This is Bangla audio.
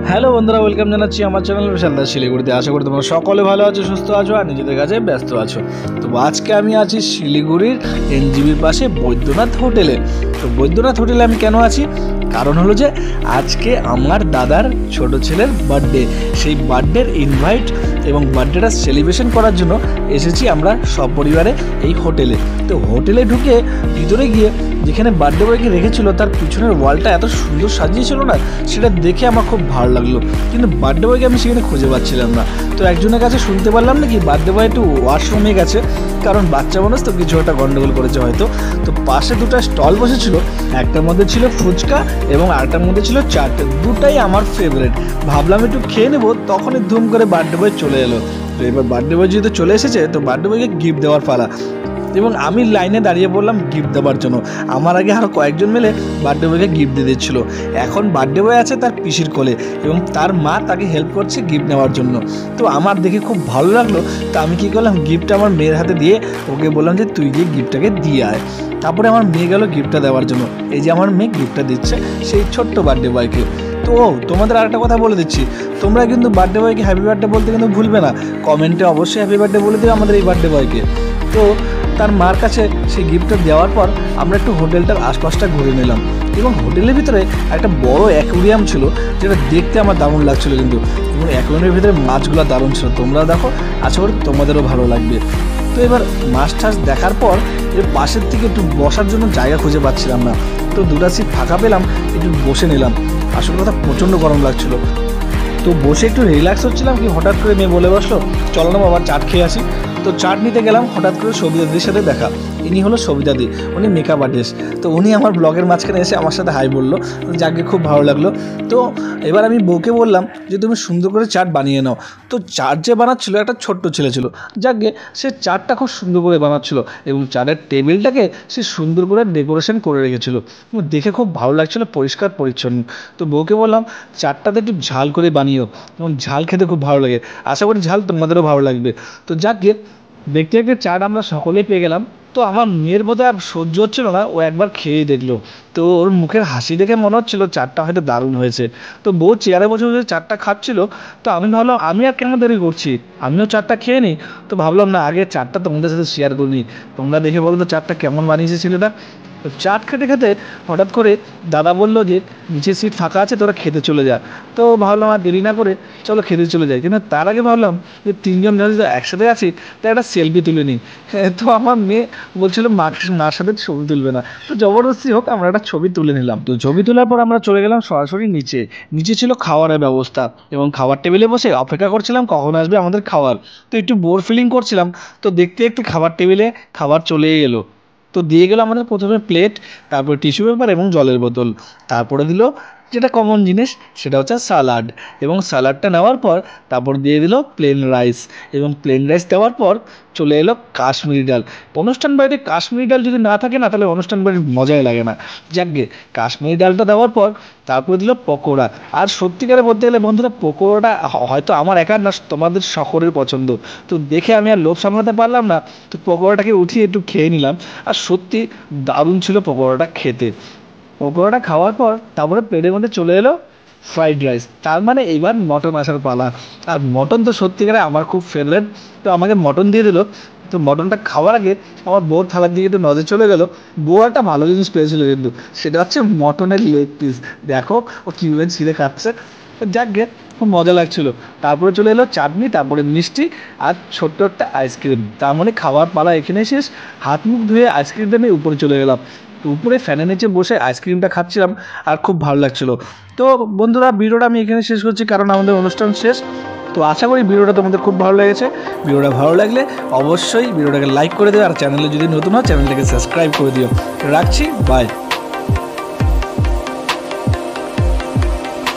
হ্যালো বন্ধুরা, ওয়েলকাম জানাচ্ছি আমার চ্যানেল বিশালদাস শিলিগুড়িতে। আশা করি তোমরা সকলে ভালো আছো, সুস্থ আছো আর নিজেদের কাজে ব্যস্ত আছো। তো আজকে আমি আছি শিলিগুড়ির এনজিবির পাশে বৈদ্যনাথ হোটেলে। তো বৈদ্যনাথ হোটেলে আমি কেন আছি, কারণ হলো যে আজকে আমার দাদার ছোট ছেলের বার্থডে। সেই বার্থডের ইনভাইট এবং বার্থডেটা সেলিব্রেশন করার জন্য এসেছি আমরা সপরিবারে এই হোটেলে। তো হোটেলে ঢুকে ভিতরে গিয়ে যেখানে বার্থডে বয়কে রেখেছিল তার পিছনের ওয়ালটা এত সুন্দর সাজিয়েছিল না, সেটা দেখে আমার খুব ভালো লাগলো। কিন্তু বার্থডে বয়কে আমি সেখানে খুঁজে পাচ্ছিলাম না। তো একজনের কাছে শুনতে পারলাম নাকি বার্থডে বয় একটু ওয়াশরুমে গেছে, কারণ বাচ্চা মানুষ তো কিছু একটা গন্ডগোল করেছে হয়তো। তো পাশে দুটো স্টল বসেছিল, একটার মধ্যে ছিল ফুচকা এবং আরেকটার মধ্যে ছিল চাট। দুটাই আমার ফেভারিট। ভাবলাম একটু খেয়ে নেবো, তখনই ধুম করে বার্থডে বয় চলে এলো। তো এবার বার্থডে বয় যেহেতু চলে এসেছে, তো বার্থডে বয়কে গিফট দেওয়ার পালা এবং আমি লাইনে দাঁড়িয়ে পড়লাম গিফট দেওয়ার জন্য। আমার আগে আরও কয়েকজন মিলে বার্থডে বয়কে গিফট দিয়ে দিচ্ছিল। এখন বার্থডে বয় আছে তার পিসির কোলে এবং তার মা তাকে হেল্প করছে গিফট নেওয়ার জন্য। তো আমার দেখে খুব ভালো লাগলো। তো আমি কী করলাম, গিফটটা আমার মেয়ের হাতে দিয়ে ওকে বললাম যে তুই গিয়ে গিফটটাকে দিয়ে আয়। তারপরে আমার মেয়ে গেল গিফটটা দেওয়ার জন্য। এই যে আমার মেয়ে গিফটটা দিচ্ছে সেই ছোট্ট বার্থডে বয়কে। তো তোমাদের আরেকটা কথা বলে দিচ্ছি, তোমরা কিন্তু বার্থডে বয়কে হ্যাপি বার্থডে বলতে কিন্তু ভুলবে না। কমেন্টে অবশ্যই হ্যাপি বার্থডে বলে দেবে আমাদের এই বার্থডে বয়কে। তো তার মার কাছে সেই গিফটটা দেওয়ার পর আমরা একটু হোটেলটার আশপাশটা ঘুরে নিলাম এবং হোটেলের ভিতরে একটা বড় অ্যাকোয়ারিয়াম ছিল, যেটা দেখতে আমার দারুণ লাগছিলো কিন্তু। এবং অ্যাকোয়ারিয়ামের ভিতরে মাছগুলো দারুণ ছিল, তোমরা দেখো, আশা করি তোমাদেরও ভালো লাগবে। তো এবার মাছ টাছ দেখার পর এর পাশের থেকে একটু বসার জন্য জায়গা খুঁজে পাচ্ছিলাম না। তো দুটা সিট ফাঁকা পেলাম, একটু বসে নিলাম। আসল কথা প্রচণ্ড গরম লাগছিলো। তো বসে একটু রিল্যাক্স হচ্ছিলাম কি হঠাৎ করে মেয়ে বলে বসলো, চলো না বাবা চাট খেয়ে আসি। তো চাট নিতে গেলাম, হঠাৎ করে সবিতাদির সাথে দেখা। ইনি হলো সবিতাদি, উনি মেকআপ আর্টিস্ট। তো উনি আমার ব্লগের মাঝখানে এসে আমার সাথে হাই বললো, যাকে খুব ভালো লাগলো। তো এবার আমি বউকে বললাম যে তুমি সুন্দর করে চাট বানিয়ে নাও। তো চাট যে বানাচ্ছিলো একটা ছোট্ট ছেলে ছিল, যাকে সে চাটটা খুব সুন্দর করে বানাচ্ছিলো এবং চাটের টেবিলটাকে সে সুন্দর করে ডেকোরেশন করে রেখেছিলো। দেখে খুব ভালো লাগছিলো, পরিষ্কার পরিচ্ছন্ন। তো বউকে বললাম চাটটাতে একটু ঝাল করে বানিও, এবং ঝাল খেতে খুব ভালো লাগে। আশা করি ঝাল তোমাদেরও ভালো লাগবে। তো যাকে দেখতে দেখতে চাট আমরা সকলেই পেয়ে গেলাম। তো আমার মেয়ের বোধহয় আর সহ্য হচ্ছিল না, ও একবার খেয়ে দেখলো। তো ওর মুখের হাসি দেখে মনে হচ্ছিলো চাটটা হয়তো দারুণ হয়েছে। তো বউ চেয়ারে বসে বসে চাটটা খাচ্ছিল। তো আমি ভাবলাম আমি আর কেন দেরি করছি, আমিও চাটটা খেয়ে নিই। তো ভাবলাম না, আগে চাটটা তোমাদের সাথে শেয়ার করে নিই, তোমরা দেখে বলো তো চাটটা কেমন বানিয়েছে ছেলেটা। তো চাট খেতে খেতে হঠাৎ করে দাদা বললো যে নিচে সিট ফাঁকা আছে, তোরা খেতে চলে যা। তো ভাবলাম আর দেরি না করে চলো খেতে চলে যাই। কিন্তু তার আগে ভাবলাম যে তিনজন যদি একসাথে আছি তাই একটা সেলফি তুলে নিই। তো আমার মেয়ে বলছিল মার সাথে ছবি তুলবে না, তো জবরদস্তি হোক আমরা একটা ছবি তুলে নিলাম। তো ছবি তোলার পর আমরা চলে গেলাম সরাসরি নিচে। নিচে ছিল খাওয়ারের ব্যবস্থা এবং খাবার টেবিলে বসে অপেক্ষা করছিলাম কখন আসবে আমাদের খাবার। তো একটু বোর ফিলিং করছিলাম। তো দেখতে দেখতে খাবার টেবিলে খাবার চলেই এলো। তো দিয়ে গেলো আমাদের প্রথমে প্লেট, তারপর টিস্যু পেপার এবং জলের বোতল। তারপরে দিল যেটা কমন জিনিস, সেটা হচ্ছে সালাড। এবং সালাডটা নেওয়ার পর তারপর দিয়ে দিল প্লেন রাইস, এবং প্লেন রাইস দেওয়ার পর চলে এলো কাশ্মীরি ডাল। অনুষ্ঠান বাড়িতে কাশ্মীরি ডাল যদি না থাকে না, তাহলে অনুষ্ঠান বাড়ির মজাই লাগে না। যাকগে কাশ্মীরি ডালটা দেওয়ার পর তারপরে দিল পকোড়া। আর সত্যিকারে বলতে গেলে বন্ধুরা, পকোড়াটা হয়তো আমার একার না, তোমাদের সকলের পছন্দ। তো দেখে আমি আর লোভ সামলাতে পারলাম না, তো পকোড়াটাকে উঠিয়ে একটু খেয়ে নিলাম। আর সত্যি দারুণ ছিল পকোড়াটা খেতে। পকোড়াটা খাওয়ার পর তারপরে প্লেটের মধ্যে চলে এলো ফ্রাইড রাইস। তার মানে এবার মটন আসার পালা। আর মটন তো সত্যিকারে আমার খুব ফেভারিট। তো আমাকে মটন দিয়ে দিল। তো মটনটা খাওয়ার আগে আমার বউর থালার দিকে একটু নজর চলে গেলো। বউ একটা ভালো জিনিস পেয়েছিল কিন্তু, সেটা হচ্ছে মটনের লেগ পিস। দেখো ও কীভাবে ছিঁড়ে খাচ্ছে, যাক গে খুব মজা লাগছিলো। তারপরে চলে এলো চাটনি, তারপরে মিষ্টি আর ছোট্ট একটা আইসক্রিম। তার মানে খাওয়ার পালা এখানে শেষ। হাত মুখ ধুয়ে আইসক্রিমটা নিয়ে উপরে চলে গেলাম। তো উপরে ফ্যানের নিচে বসে আইসক্রিমটা খাচ্ছিলাম আর খুব ভালো লাগছিলো। তো বন্ধুরা, ভিডিওটা আমি এখানে শেষ করছি, কারণ আমাদের অনুষ্ঠান শেষ। তো আশা করি ভিডিওটা তোমাদের খুব ভালো লেগেছে। ভিডিওটা ভালো লাগলে অবশ্যই ভিডিওটাকে লাইক করে দিও, আর চ্যানেলে যদি নতুন হয় চ্যানেলটাকে সাবস্ক্রাইব করে দিও। রাখছি, বাই।